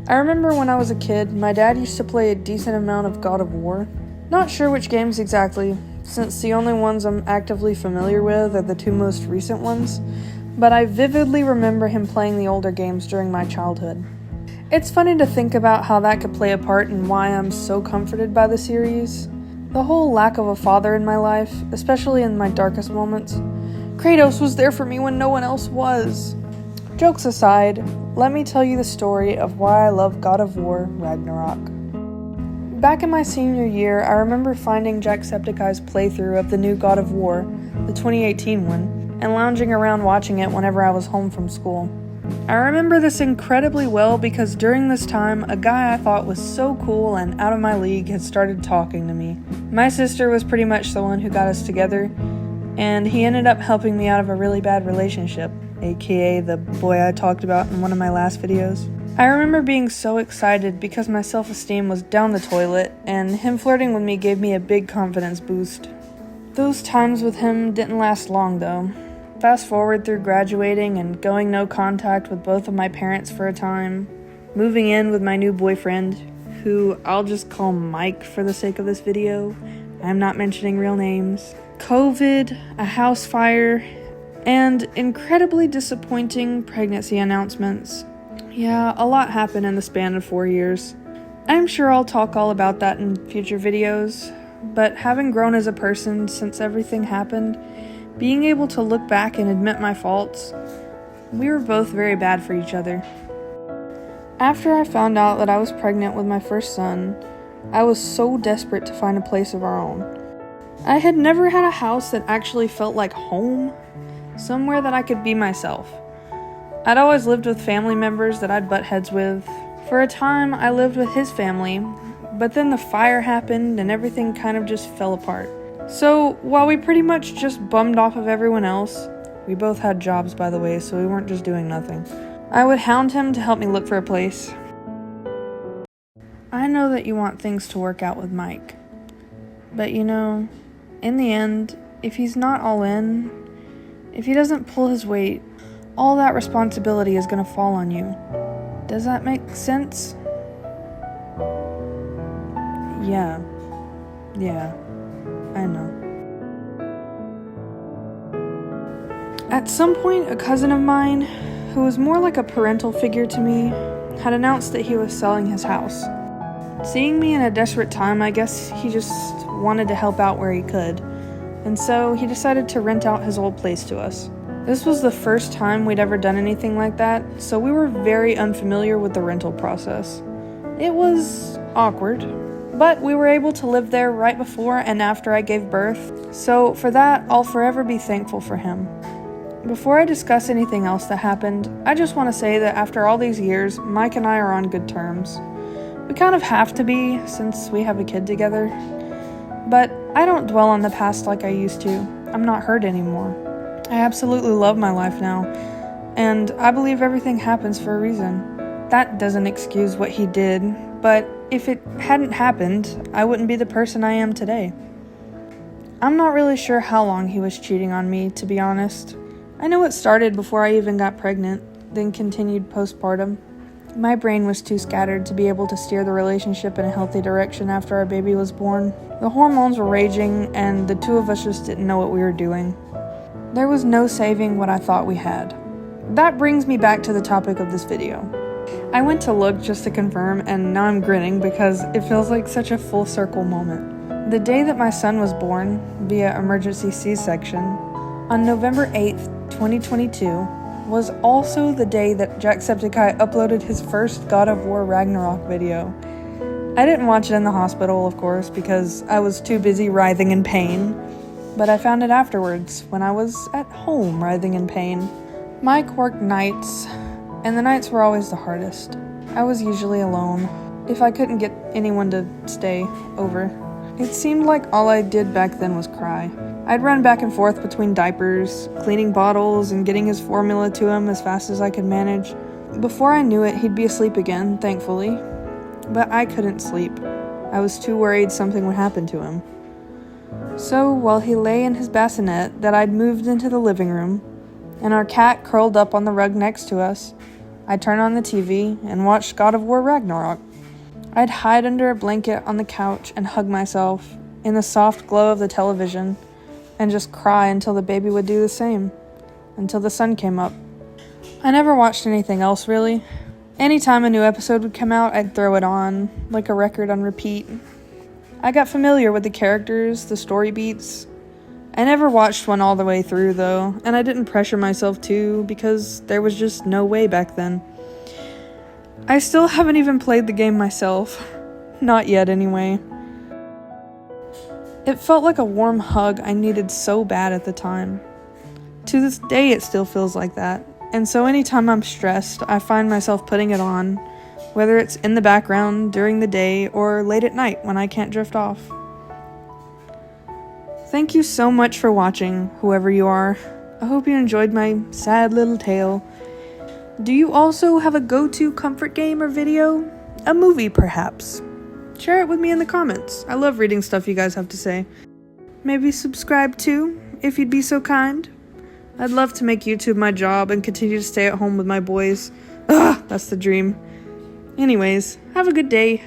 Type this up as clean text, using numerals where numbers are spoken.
I remember when I was a kid, my dad used to play a decent amount of God of War. Not sure which games exactly, since the only ones I'm actively familiar with are the two most recent ones, but I vividly remember him playing the older games during my childhood. It's funny to think about how that could play a part in why I'm so comforted by the series. The whole lack of a father in my life, especially in my darkest moments. Kratos was there for me when no one else was. Jokes aside, let me tell you the story of why I love God of War Ragnarok. Back in my senior year, I remember finding Jacksepticeye's playthrough of the new God of War, the 2018 one, and lounging around watching it whenever I was home from school. I remember this incredibly well because during this time, a guy I thought was so cool and out of my league had started talking to me. My sister was pretty much the one who got us together, and he ended up helping me out of a really bad relationship, aka the boy I talked about in one of my last videos. I remember being so excited because my self-esteem was down the toilet, and him flirting with me gave me a big confidence boost. Those times with him didn't last long though. Fast forward through graduating and going no contact with both of my parents for a time, moving in with my new boyfriend, who I'll just call Mike for the sake of this video. I'm not mentioning real names. COVID, a house fire, and incredibly disappointing pregnancy announcements. Yeah, a lot happened in the span of 4 years. I'm sure I'll talk all about that in future videos, but having grown as a person since everything happened, being able to look back and admit my faults, we were both very bad for each other. After I found out that I was pregnant with my first son, I was so desperate to find a place of our own. I had never had a house that actually felt like home, somewhere that I could be myself. I'd always lived with family members that I'd butt heads with. For a time, I lived with his family, but then the fire happened and everything kind of just fell apart. So, while we pretty much just bummed off of everyone else, we both had jobs by the way, so we weren't just doing nothing, I would hound him to help me look for a place. I know that you want things to work out with Mike, but you know, in the end, if he's not all in, if he doesn't pull his weight, all that responsibility is going to fall on you. Does that make sense? Yeah, I know. At some point, a cousin of mine, who was more like a parental figure to me, had announced that he was selling his house. Seeing me in a desperate time, I guess he just wanted to help out where he could, and so he decided to rent out his old place to us. This was the first time we'd ever done anything like that, so we were very unfamiliar with the rental process. It was awkward, but we were able to live there right before and after I gave birth, so for that, I'll forever be thankful for him. Before I discuss anything else that happened, I just want to say that after all these years, Mike and I are on good terms. We kind of have to be, since we have a kid together, but I don't dwell on the past like I used to. I'm not hurt anymore. I absolutely love my life now, and I believe everything happens for a reason. That doesn't excuse what he did, but if it hadn't happened, I wouldn't be the person I am today. I'm not really sure how long he was cheating on me, to be honest. I know it started before I even got pregnant, then continued postpartum. My brain was too scattered to be able to steer the relationship in a healthy direction after our baby was born. The hormones were raging, and the two of us just didn't know what we were doing. There was no saving what I thought we had. That brings me back to the topic of this video. I went to look just to confirm, and now I'm grinning because it feels like such a full circle moment. The day that my son was born, via emergency C-section, on November 8th, 2022, was also the day that Jacksepticeye uploaded his first God of War Ragnarok video. I didn't watch it in the hospital, of course, because I was too busy writhing in pain, but I found it afterwards, when I was at home writhing in pain. Mike worked nights, and the nights were always the hardest. I was usually alone, if I couldn't get anyone to stay over. It seemed like all I did back then was cry. I'd run back and forth between diapers, cleaning bottles, and getting his formula to him as fast as I could manage. Before I knew it, he'd be asleep again, thankfully. But I couldn't sleep. I was too worried something would happen to him. So, while he lay in his bassinet that I'd moved into the living room, and our cat curled up on the rug next to us, I'd turn on the TV and watch God of War Ragnarok. I'd hide under a blanket on the couch and hug myself in the soft glow of the television and just cry until the baby would do the same, until the sun came up. I never watched anything else, really. Anytime a new episode would come out, I'd throw it on, like a record on repeat. I got familiar with the characters, the story beats. I never watched one all the way through, though, and I didn't pressure myself to, because there was just no way back then. I still haven't even played the game myself. Not yet, anyway. It felt like a warm hug I needed so bad at the time. To this day, it still feels like that. And so anytime I'm stressed, I find myself putting it on, whether it's in the background during the day or late at night when I can't drift off. Thank you so much for watching, whoever you are. I hope you enjoyed my sad little tale. Do you also have a go-to comfort game or video? A movie, perhaps? Share it with me in the comments. I love reading stuff you guys have to say. Maybe subscribe too, if you'd be so kind. I'd love to make YouTube my job and continue to stay at home with my boys. Ugh, that's the dream. Anyways, have a good day.